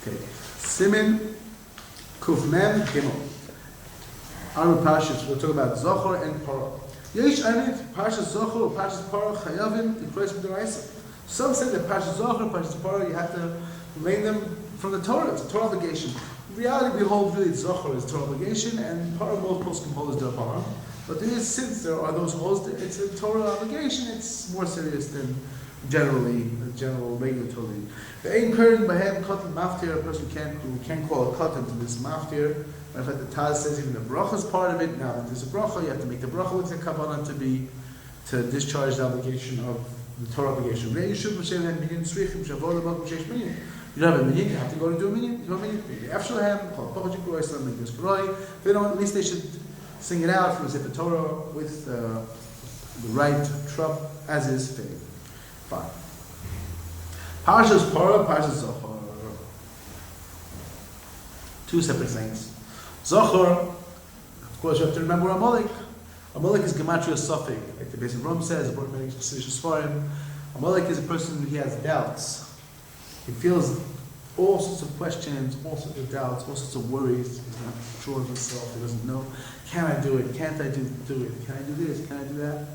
Okay. Simin Kuf Mem Gimel. Our Parshas, we'll talk about Zochor and Parsha. Yesh Amit, Parshas Zochor or Parshas Parsha Chayavim the Christ B'Daraisa. Some say that Parshas Zochor, Parshas Parsha, you have to learn them from the Torah. It's a Torah obligation. In reality, we hold really Zochor is Torah obligation, and Parsha most poskim hold is Darabanan. But there is, since there are those who hold it's a Torah obligation, it's more serious than generally the general regulatory. The ain curtain behem katan maftir, a person can't call a katan to this maftir. In fact, the Taz says even the bracha is part of it. Now that there's a bracha, you have to make the bracha with the kavanah to discharge the obligation of the Torah obligation. You don't have a minyan, you have to go to do a minyan. You don't have a minyan. They don't, at least they should sing it out from the Sefer Torah with the right trup as is fitting. Fine. Parshas Parsha, Parshas Zochor. Two separate things. Zochor, of course, you have to remember Amalek. Amalek is Gematria Sofik, like the basic Rome says, Amalek is a person who has doubts. He feels all sorts of questions, all sorts of doubts, all sorts of worries. He's not sure of himself, he doesn't know. Can I do it? Can't I do it? Can I do this? Can I do that?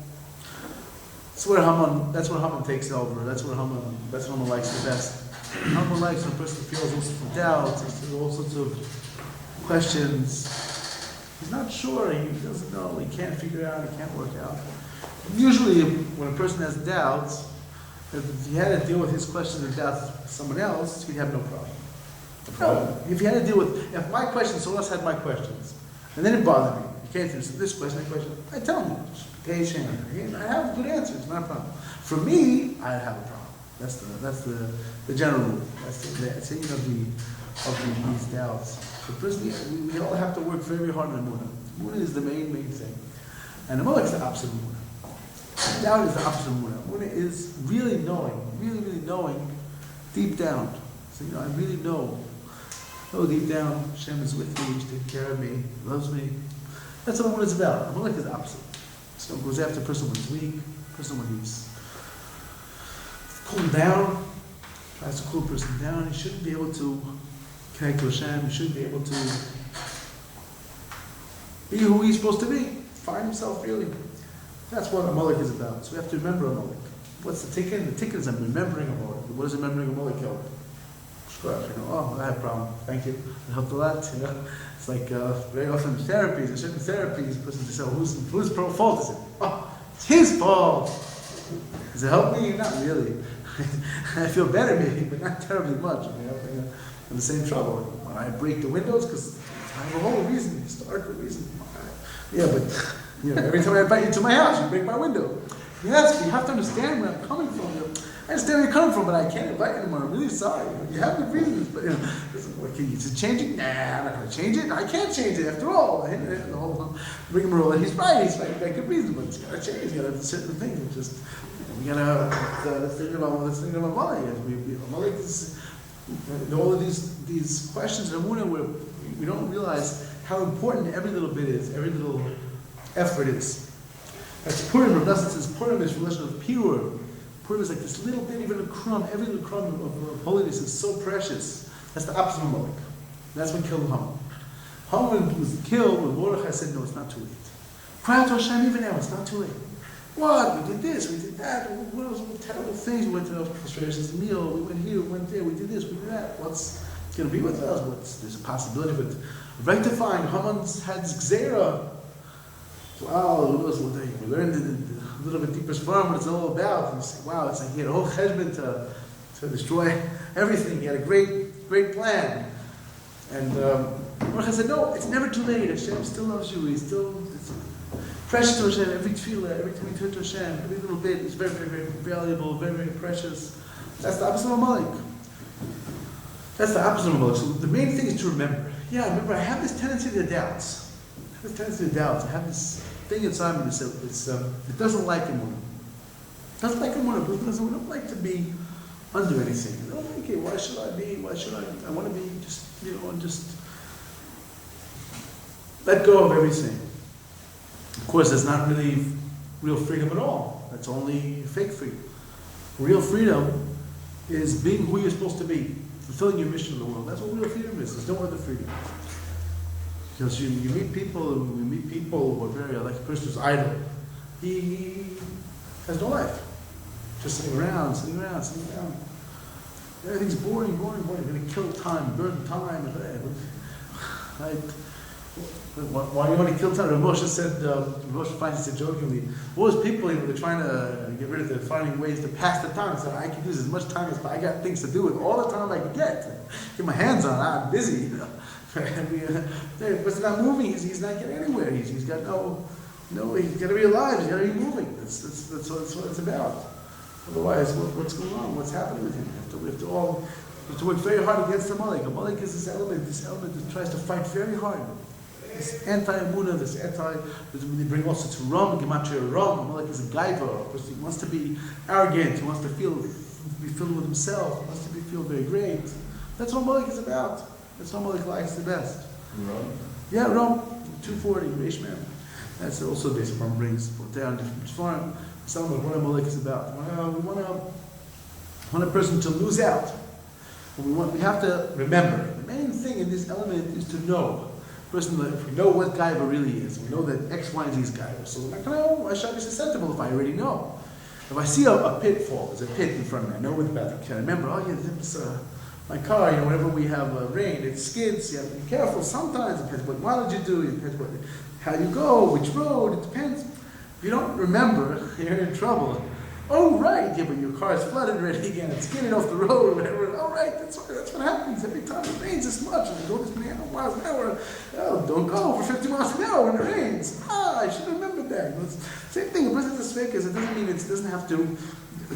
That's where Haman takes over. That's what Haman likes the best. Haman likes when a person feels all sorts of doubts, all sorts of questions. He's not sure, he doesn't know, he can't figure out, he can't work out. Usually, when a person has doubts, if he had to deal with his questions and doubts with someone else, he'd have no problem. If he had to deal with, if my questions, someone else had my questions, and then it bothered me. He came to me, this question, that question, I tell him, patient, I have good answers, not a problem. For me, I'd have a problem. That's the general rule. That's the thing of these doubts. But personally, we all have to work very hard on Emunah. Emunah is the main thing. And Amalek is the opposite of Emunah. Doubt is the opposite of Emunah. Emunah is really knowing, deep down. So, I really know deep down, Hashem is with me, He's taking care of me, He loves me. That's what Emunah is about. Amalek is the opposite. So it goes after a person when he's weak, a person when he's cooled down, tries to cool a person down. He shouldn't be able to connect to Hashem. He shouldn't be able to be who he's supposed to be. Find himself really. That's what Amalek is about. So we have to remember Amalek. What's the tikkun? The tikkun is I'm remembering Amalek. What does remembering Amalek help? I have a problem. Thank you. It helped a lot. It's like very often therapies, there's certain therapies, the person says, whose fault is it? Oh, it's his fault. Does it help me? Not really. I feel better maybe, but not terribly much. I'm in the same trouble. When I break the windows, because I have a whole reason, historical reason. Yeah, but every time I invite you to my house, you break my window. Yes, but you have to understand where I'm coming from. I understand where you're coming from, but I can't invite you anymore. I'm really sorry. You have good reasons, but what, can you change it? Nah, I'm not going to change it. I can't change it after all. The whole rigmarole. And he's right. He's right. Good reason, but it's got to change. You got to certain things. It's just we got to let's think about money. Amalek is all of these questions in Emunah where we don't realize how important every little bit is, every little effort is. That's Purim. Rav Nosson says Purim is relation of pure. Purim is like this little bit, even a crumb. Every little crumb of holiness is so precious. That's the opposite of Amalek. That's what killed Haman. Haman was killed when Mordechai said, no, it's not too late. Cry out to Hashem even now, it's not too late. What? We did this, we did that. What else? What terrible things? We went to the frustrations meal, we went here, we went there, we did this, we did that. What's going to be with us? There's a possibility of it rectifying Haman's head's gzera. Wow, we learned a little bit deeper from what it's all about. And you say, wow, it's like he had a whole cheshbon to destroy everything. He had a great plan. And Mordechai said, no, it's never too late. Hashem still loves you. It's precious to Hashem. Every tefillah, every time you turn to Hashem, every little bit is very, very, very valuable, very, very precious. That's the opposite of Amalek. That's the opposite of Amalek. So the main thing is to remember. Yeah, remember, I have this tendency to doubts. I have this thing inside me that says it doesn't like Emunah. It doesn't like Emunah. We don't like to be under anything. I don't like it. Why should I be? I want to be just let go of everything. Of course, that's not really real freedom at all. That's only fake freedom. Real freedom is being who you're supposed to be. fulfilling your mission in the world. That's what real freedom is. There's no other freedom. Because you meet people who are very, like a person who's idle. He has no life. Just sitting around. Everything's boring. You're going to kill time, burn time. Why do you want to kill time? Moshe said, Moshe finds it jokingly, all those people they're trying to get rid of, they're finding ways to pass the time. So I can use as much time as I got things to do with all the time I can get my hands on. I'm busy. But he's not moving. He's not getting anywhere. He's got he's got to be alive. He's got to be moving. That's what it's about. Otherwise, what's going on? What's happening with him? We have to work very hard against the Amalek. Amalek is this element that tries to fight very hard. This anti-Amunah, they bring also to Ram, Gematria Ram. Amalek is a gaiva. He wants to be arrogant. He wants to be filled with himself. He wants to feel very great. That's what Amalek is about. That's what Amalek likes the best. Ram? Yeah, Ram, 240, Reish Man. That's also the basic Ram brings down different farm. Some of what Amalek is about. We want a person to lose out. We have to remember. The main thing in this element is to know. If we know what gaiva really is, we know that X, Y, and Z is gaiva. So we're not going to, I should be susceptible if I already know. If I see a pitfall, there's a pit in front of me, I know what about it. Can I remember, this my car, whenever we have rain, it skids, you have to be careful. Sometimes it depends what mileage you do, it depends how you go, which road, it depends. If you don't remember, you're in trouble. Oh, right, but your car is flooded already again, it's skidding off the road or whatever. Oh, right, that's what happens every time it rains this much, and you go this many miles an hour. Oh, don't go for 50 miles an hour when it rains. I should have remembered that. Same thing, a person is fake, it doesn't mean it doesn't have to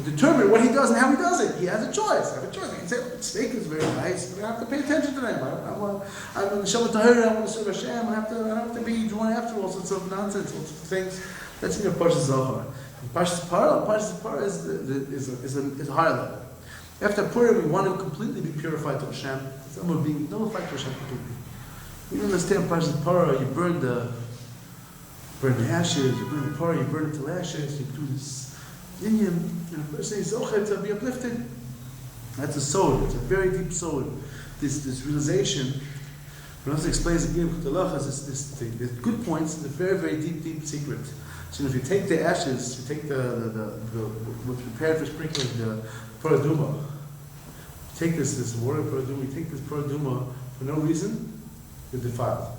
determine what he does and how he does it. He has a choice. I can say, steak is very nice, but I have to pay attention to them. I'm in the Shabbat Tahira, I want to serve Hashem, I don't have to be drawn after all sorts of nonsense, all sorts of things. That's in your Parsha Zochor. Parsha Parsha is a higher level. After Purim, we want to completely be purified to Hashem. It's almost being nullified to Hashem completely. We understand Parsha Parsha, you burn the ashes, you burn the Parah, you burn it to ashes, you do this Inyan, a person is Zochor to be uplifted. That's a soul, it's a very deep soul. This realization, when Rashi explains again, there's good points, the very, very deep secret. So if you take the ashes, you take the what's prepared for sprinkling, the paraduma, you take this water paraduma, you take this paraduma for no reason, you're defiled.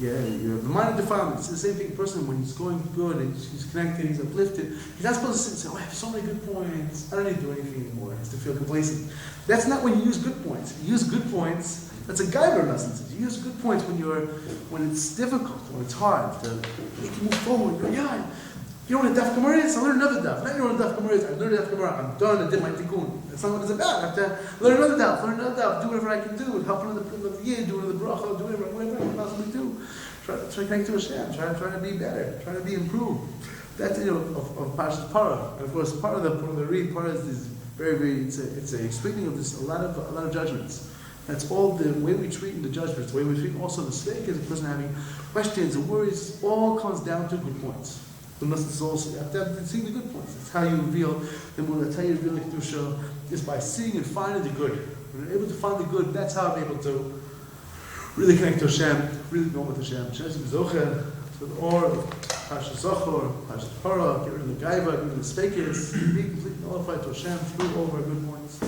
Yeah, the minor defilement. It's the same thing. A person, when he's going good and he's connected, he's uplifted, he's not supposed to sit and say, I have so many good points, I don't need to do anything anymore. He has to feel complacent. That's not when you use good points. You use good points, that's a gaiva in essence. You use good points when it's difficult, when it's hard, to make you move forward. You know what a daf gemara is? I learn another daf. Not you know what a daf gemara is. I learned a daf gemara. I'm done. I did my tikkun. That's not what it's about. I have to learn another daf. Do whatever I can do. Help another yid. Do another bracha. Do whatever I can possibly do. Try to connect to Hashem. Try to be better. Try to be improved. That's of Parsha's Parah. And of course, part of the Parah is very. It's a speaking of this a lot of judgments. That's all the way we treat in the judgments. The way we treat also the snake is a person having questions and worries. All comes down to good points. Unless it's also, you have to see the good points. It's how you reveal, that's how you reveal the Kedusha, is by seeing and finding the good. When you're able to find the good, that's how I'm able to really connect to Hashem, really go with Hashem. Hashem is Zochor, with all of Parsha Zochor, Parsha Parah, get rid of the Gaiva, get rid of the Spekis, be completely nullified to Hashem through all of our good points.